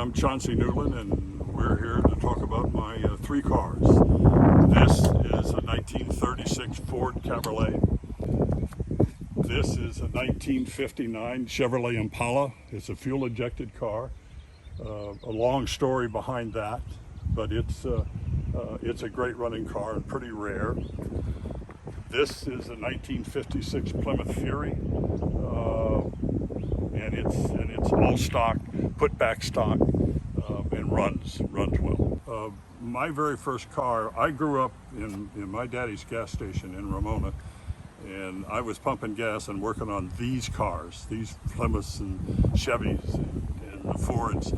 I'm Chauncy Newlin, and we're here to talk about my three cars. This is a 1936 Ford Cabriolet. This is a 1959 Chevrolet Impala. It's a fuel-injected car. A long story behind that, but it's a great running car and pretty rare. This is a 1956 Plymouth Fury, and it's all stock, put back stock, and runs well. My very first car, I grew up in my daddy's gas station in Ramona, and I was pumping gas and working on these cars, these Plymouths and Chevys and the Fords,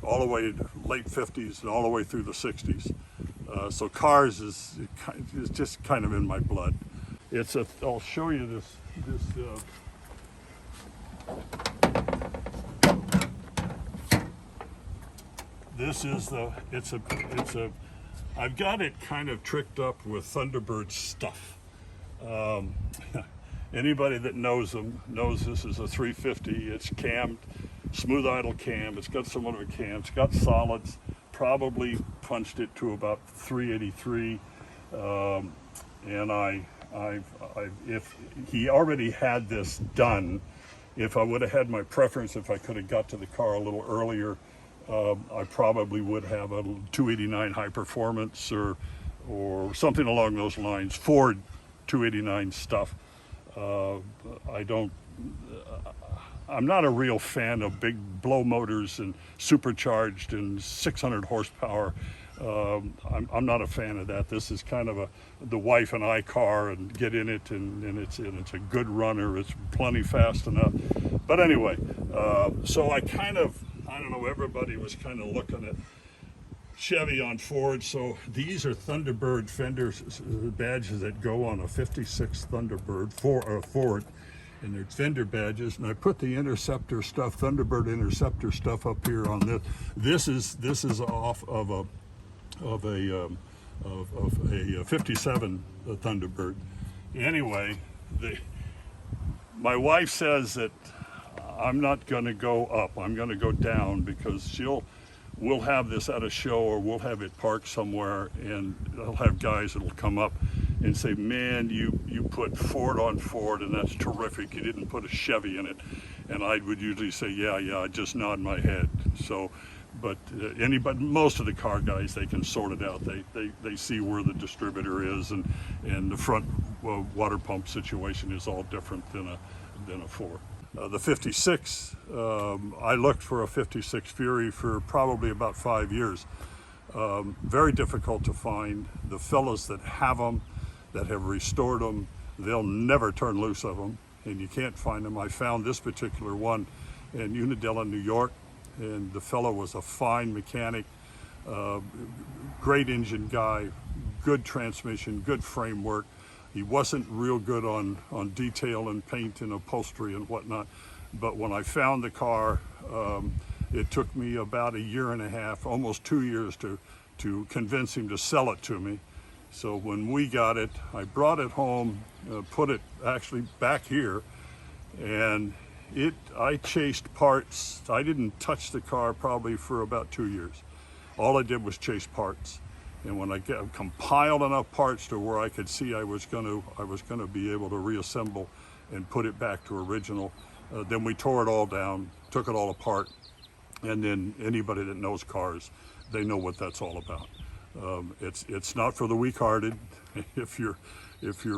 all the way to late 50s and all the way through the 60s. So cars is just kind of in my blood. I'll show you this. This is I've got it kind of tricked up with Thunderbird stuff. Anybody that knows them knows this is a 350. It's cammed, smooth idle cam. It's got somewhat of a cam. It's got solids. Probably punched it to about 383, and if he already had this done, if I would have had my preference, if I could have got to the car a little earlier, I probably would have a 289 high performance or something along those lines. Ford 289 stuff. I'm not a real fan of big blow motors and supercharged and 600 horsepower. I'm not a fan of that. This is kind of the wife and I car, and get in it, and it's a good runner. It's plenty fast enough. But anyway, so I don't know, everybody was kind of looking at Chevy on Ford. So these are Thunderbird fender badges that go on a 56 Thunderbird Ford. And there's fender badges, and I put the Interceptor stuff, Thunderbird Interceptor stuff up here on this. This is off of a 57 Thunderbird. Anyway, my wife says that I'm not going to go up. I'm going to go down, because we'll have this at a show, or we'll have it parked somewhere, and I'll have guys that'll come up and say, "Man, you put Ford on Ford, and that's terrific. You didn't put a Chevy in it." And I would usually say, yeah, I just nod my head. So, but most of the car guys, they can sort it out. They see where the distributor is, and the front water pump situation is all different than a Ford. The 56, I looked for a 56 Fury for probably about 5 years. Very difficult to find. The fellows that have them, that have restored them, they'll never turn loose of them, and you can't find them. I found this particular one in Unadilla, New York, and the fellow was a fine mechanic, great engine guy, good transmission, good framework. He wasn't real good on detail and paint and upholstery and whatnot, but when I found the car, it took me about 1.5 years, almost 2 years to convince him to sell it to me. So when we got it, I brought it home, put it actually back here, and I chased parts. I didn't touch the car probably for about 2 years. All I did was chase parts. And when I compiled enough parts to where I could see I was going to be able to reassemble and put it back to original, then we tore it all down, took it all apart, and then anybody that knows cars, they know what that's all about. It's not for the weak-hearted. If you're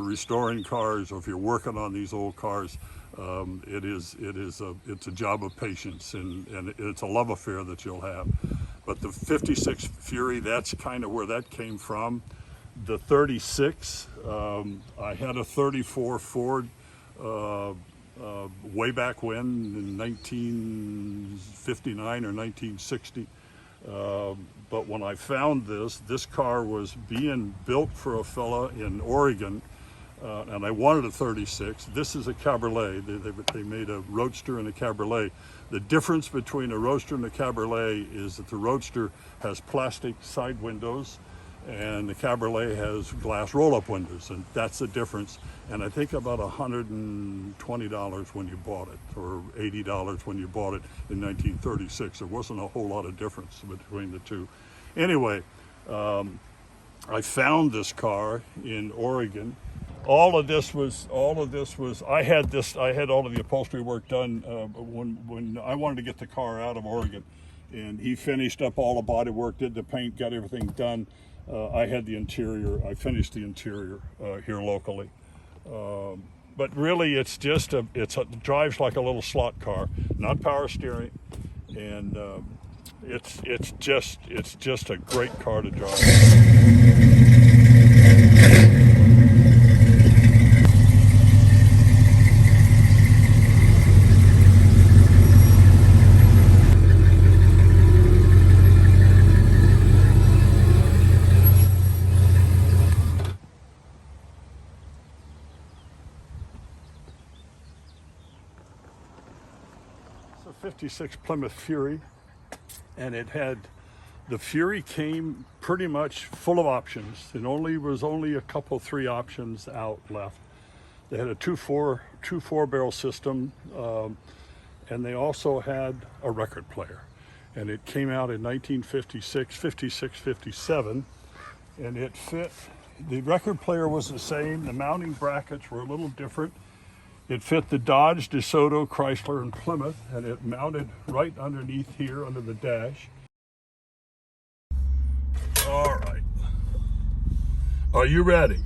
restoring cars, or if you're working on these old cars, it's a job of patience, and it's a love affair that you'll have. But the 56 Fury, that's kind of where that came from. The 36, I had a 34 Ford way back when, in 1959 or 1960. But when I found this car was being built for a fella in Oregon, and I wanted a 36. This is a Cabriolet. They made a Roadster and a Cabriolet. The difference between a Roadster and a Cabriolet is that the Roadster has plastic side windows. and the Cabriolet has glass roll-up windows, and that's the difference. And I think about $120 when you bought it, or $80 when you bought it in 1936. There wasn't a whole lot of difference between the two. Anyway, I found this car in Oregon. All of this was, I had all of the upholstery work done when I wanted to get the car out of Oregon. And he finished up all the body work, did the paint, got everything done. I had the interior, I finished the interior here locally. But really it drives like a little slot car, not power steering. And it's just a great car to drive. It's a 56 Plymouth Fury, and the Fury came pretty much full of options. It was only a couple, 3 options out left. They had a 2.4 barrel system, and they also had a record player. And it came out in 1956, 56, 57, and it fit. The record player was the same. The mounting brackets were a little different. It fit the Dodge, DeSoto, Chrysler, and Plymouth, and it mounted right underneath here under the dash. All right. Are you ready?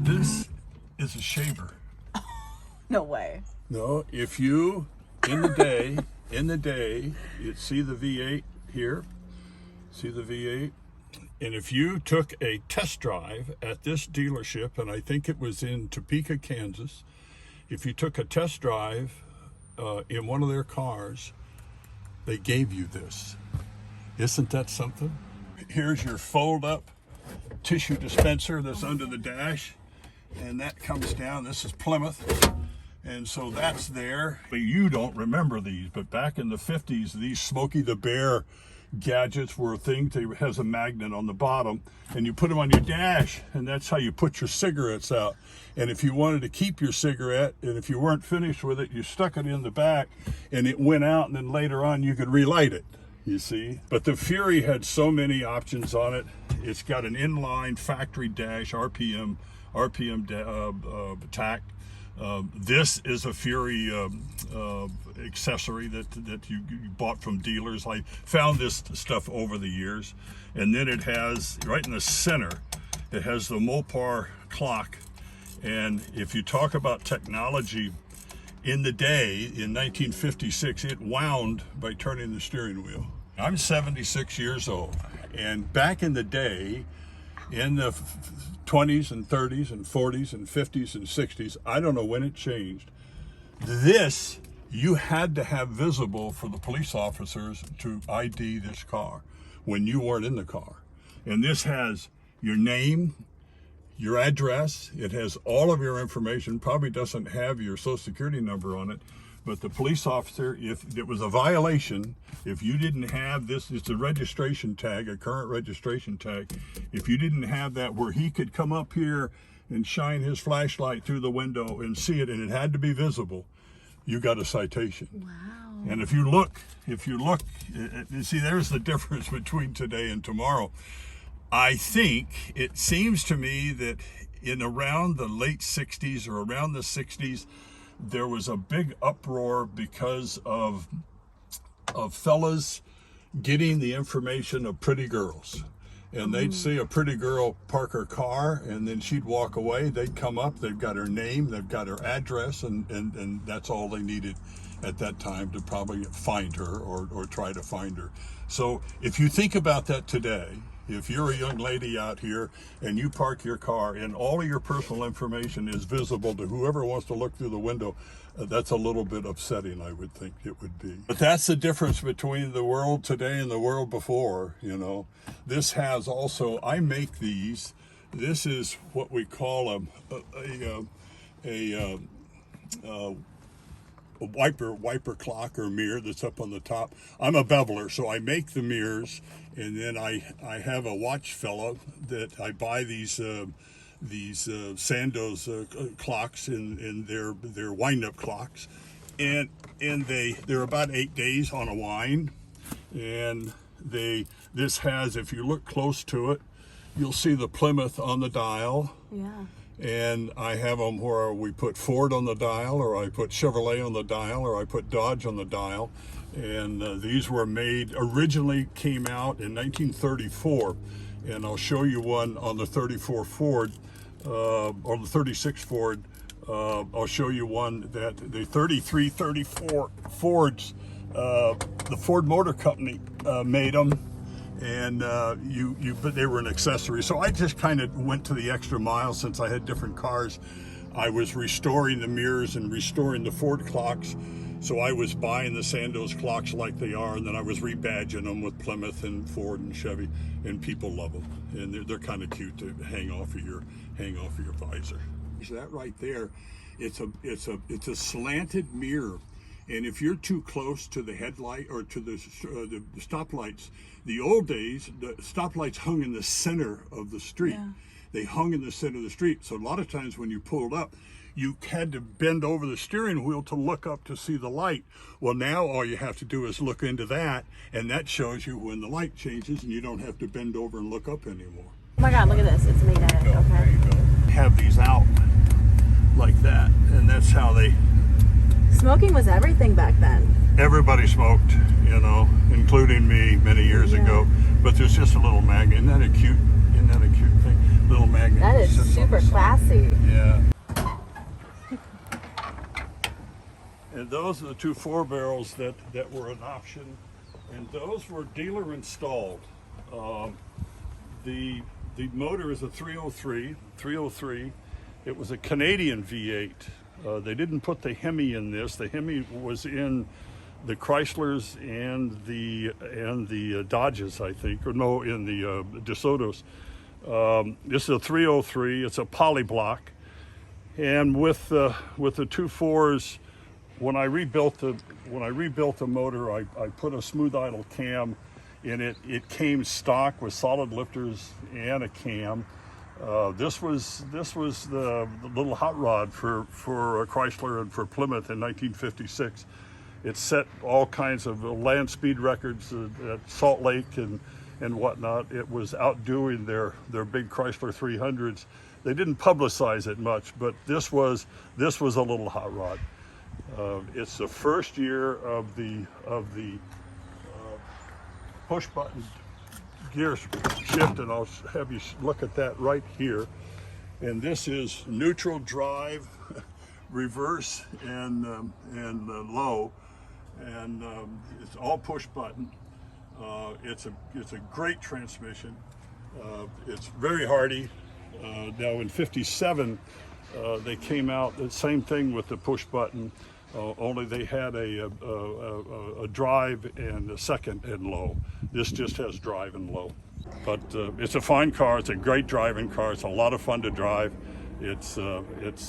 This is a shaver. No way. No, if you, in the day, you see the V8 here, see the V8? And if you took a test drive at this dealership, and I think it was in Topeka, Kansas, if you took a test drive in one of their cars, they gave you this. Isn't that something? Here's your fold-up tissue dispenser that's under the dash, and that comes down. This is Plymouth, and so that's there. But you don't remember these, but back in the 50s, these Smokey the Bear gadgets were a thing. It has a magnet on the bottom, and you put them on your dash, and that's how you put your cigarettes out. And if you wanted to keep your cigarette, and if you weren't finished with it, you stuck it in the back, and it went out, and then later on you could relight it, you see. But the Fury had so many options on it. It's got an inline factory dash, RPM attack. This is a Fury accessory that you bought from dealers. I found this stuff over the years. And then it has, right in the center, it has the Mopar clock. And if you talk about technology, in the day, in 1956, it wound by turning the steering wheel. I'm 76 years old, and back in the day, in the 20s and 30s and 40s and 50s and 60s, I don't know when it changed, this you had to have visible for the police officers to ID this car when you weren't in the car. And this has your name, your address, it has all of your information, probably doesn't have your social security number on it, but the police officer, if it was a violation, if you didn't have this, it's a registration tag, a current registration tag, if you didn't have that where he could come up here and shine his flashlight through the window and see it, and it had to be visible, you got a citation. Wow. And if you look, you see, there's the difference between today and tomorrow. I think it seems to me that in around the late 60s or around the 60s, there was a big uproar because of fellas getting the information of pretty girls. And they'd see a pretty girl park her car, and then she'd walk away. They'd come up, they've got her name, they've got her address, and that's all they needed at that time to probably find her or try to find her. So if you think about that today, if you're a young lady out here and you park your car and all of your personal information is visible to whoever wants to look through the window, that's a little bit upsetting, I would think it would be. But that's the difference between the world today and the world before, you know. This has also, I make these. This is what we call a wiper clock or mirror that's up on the top. I'm a beveler, so I make the mirrors, and then I have a watch fellow that I buy these Sandoz clocks and they're wind-up clocks, and they're about 8 days on a wind, and this has, if you look close to it, you'll see the Plymouth on the dial. Yeah. And I have them where we put Ford on the dial, or I put Chevrolet on the dial, or I put Dodge on the dial. And these were made, originally came out in 1934. And I'll show you one on the 34 Ford, or the 36 Ford. I'll show you one that the 33, 34 Fords, the Ford Motor Company made them. And but they were an accessory. So I just kind of went to the extra mile since I had different cars. I was restoring the mirrors and restoring the Ford clocks. So I was buying the Sandoz clocks like they are, and then I was rebadging them with Plymouth and Ford and Chevy, and people love them. And they're kind of cute to hang off of your visor. So that right there, it's a slanted mirror. And if you're too close to the headlight or to the stoplights, the old days, the stoplights hung in the center of the street. Yeah. They hung in the center of the street. So a lot of times when you pulled up, you had to bend over the steering wheel to look up to see the light. Well, now all you have to do is look into that, and that shows you when the light changes, and you don't have to bend over and look up anymore. Oh my God, look at this. It's made at it. There Okay. you go. Have these out like that, and that's how they... Smoking was everything back then. Everybody smoked, you know, including me many years ago. But there's just a little magnet. Isn't that a cute thing? Little magnet. That is sits on super the side. classy. Yeah. And those are the two 4-barrels that were an option, and those were dealer installed. The motor is a 303. It was a Canadian V8. They didn't put the Hemi in this. The Hemi was in the Chryslers and the Dodges, I think, or no, in the DeSotos. This is a 303. It's a poly block, and with the 2.4s, when I rebuilt the motor, I put a smooth idle cam in it. It came stock with solid lifters and a cam. This was the little hot rod for Chrysler and for Plymouth in 1956. It set all kinds of land speed records at Salt Lake and whatnot. It was outdoing their big Chrysler 300s. They didn't publicize it much, but this was a little hot rod. It's the first year of the push button gear shift, and I'll have you look at that right here. And this is neutral drive, reverse, and low, and it's all push button. It's a great transmission. It's very hardy. Now in '57, they came out the same thing with the push button. Only they had a drive and a second and low. This just has drive and low. But it's a fine car. It's a great driving car. It's a lot of fun to drive. It's if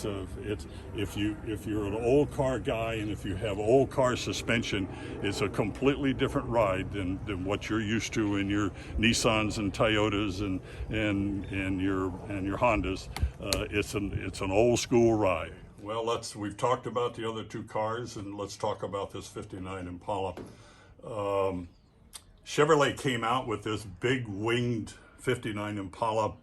you're an old car guy and if you have old car suspension, it's a completely different ride than what you're used to in your Nissans and Toyotas and your Hondas. It's an old school ride. Well, we've talked about the other two cars, and let's talk about this '59 Impala. Chevrolet came out with this big winged '59 Impala,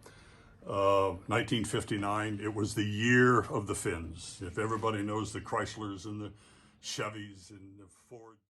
1959. It was the year of the fins. If everybody knows the Chryslers and the Chevys and the Fords.